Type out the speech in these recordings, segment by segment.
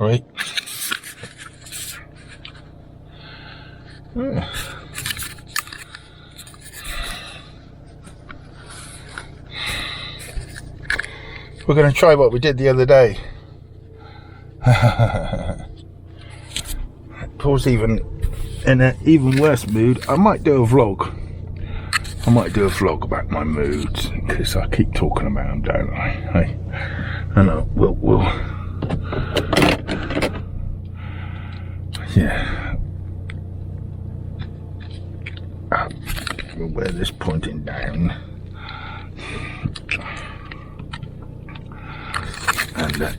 right? We're going to try what we did the other day. Paul's even in an even worse mood. I might do a vlog. I might do a vlog about my moods, because I keep talking about them, don't I? Hey, I know. We'll. Yeah. We'll wear this pointing down. And there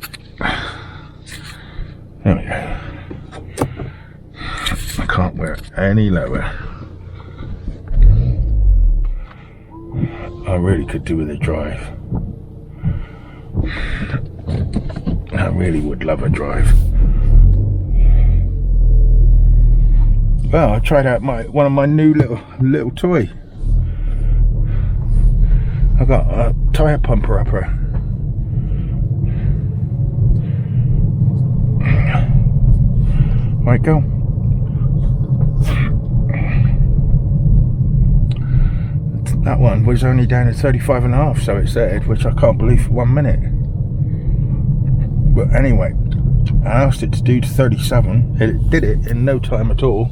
we go. I can't wear it any lower. I really could do with a drive. I really would love a drive. Well, I tried out one of my new little toy. I got a tyre pumper upper. Right, go. That one was only down at 35.5, so it said, which I can't believe for 1 minute. But anyway, I asked it to do to 37. It did it in no time at all.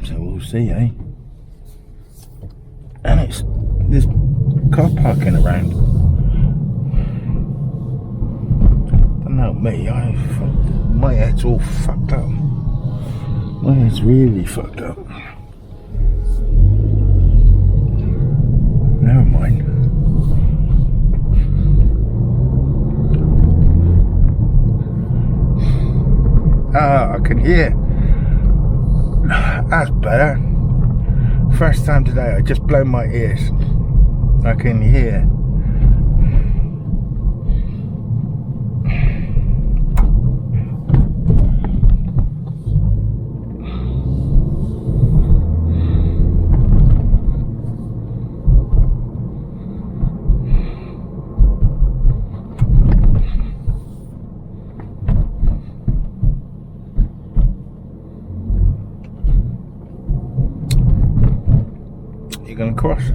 So we'll see, eh? And there's car parking around. Not me, my head's all fucked up. My head's really fucked up. Never mind. Ah, I can hear. That's better. First time today, I just blown my ears. I can hear. You're going to cross.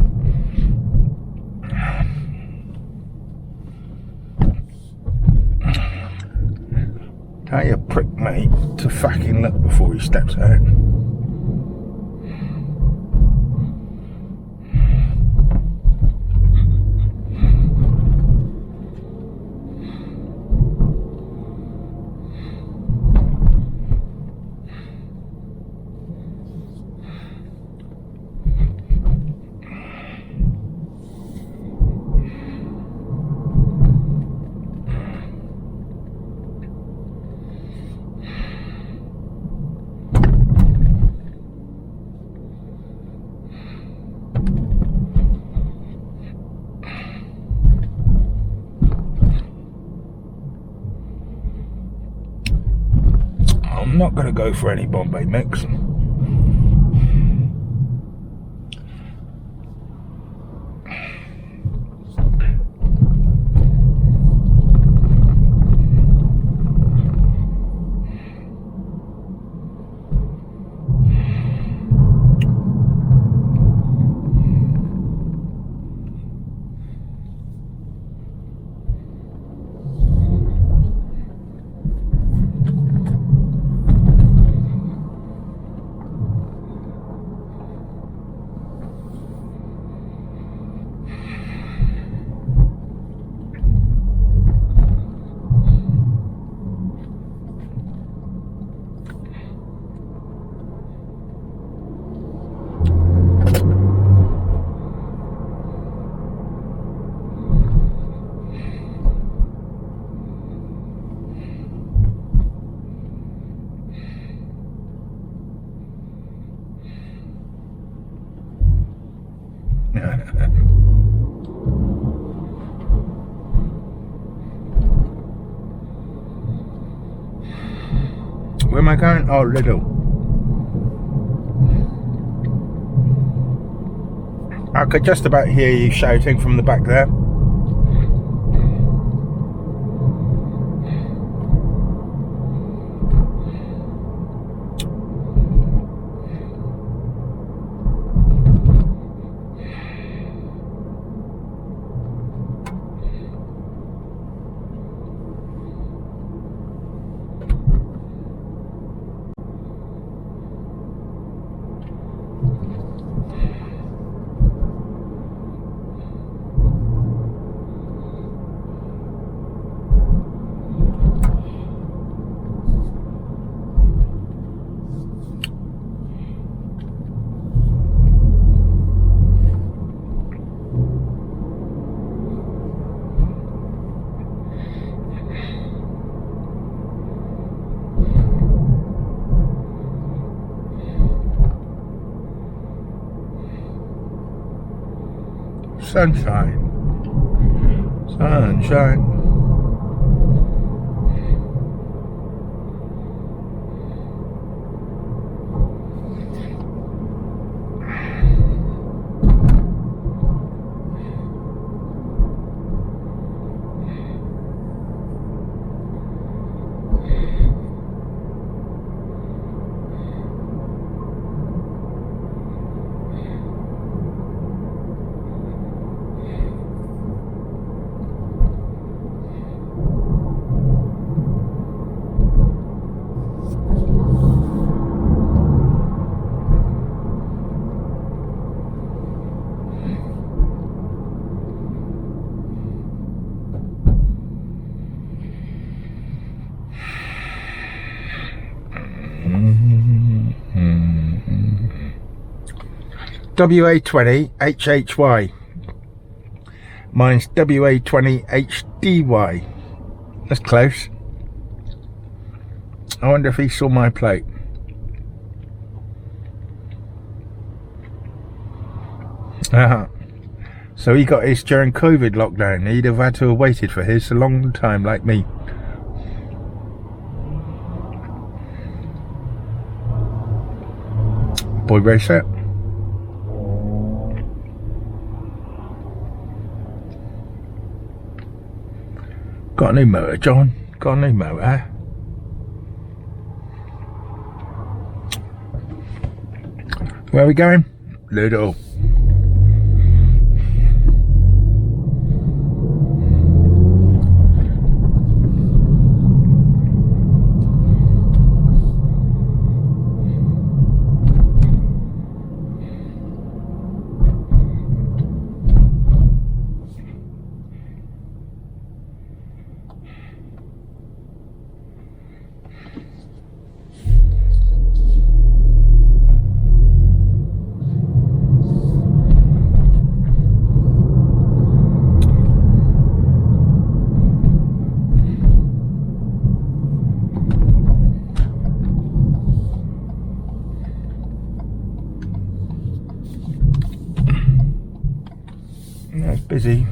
Tell your prick mate to fucking look before he steps out. I'm not going to go for any Bombay mix. Where am I going? Oh, Lidl. I could just about hear you shouting from the back there. Sunshine, sunshine. WA20 HHY. Mine's WA20 HDY. That's close. I wonder if he saw my plate. So he got his during COVID lockdown. He'd have had to have waited for his a long time, like me. Boy racer. Got a new motor, John. Got a new motor. Where are we going? Ludo. Yeah, it's busy.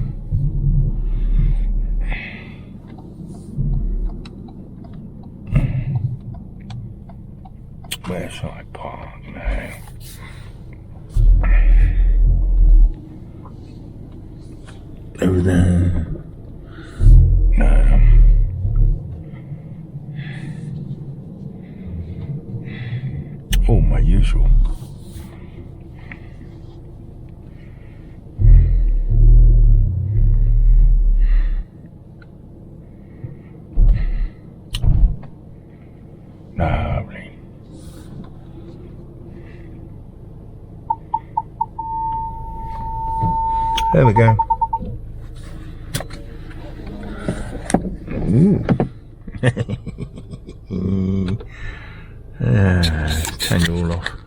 Where shall I park now? Over there. Oh, my usual. Lovely. There we go. Ooh. Turn you all off.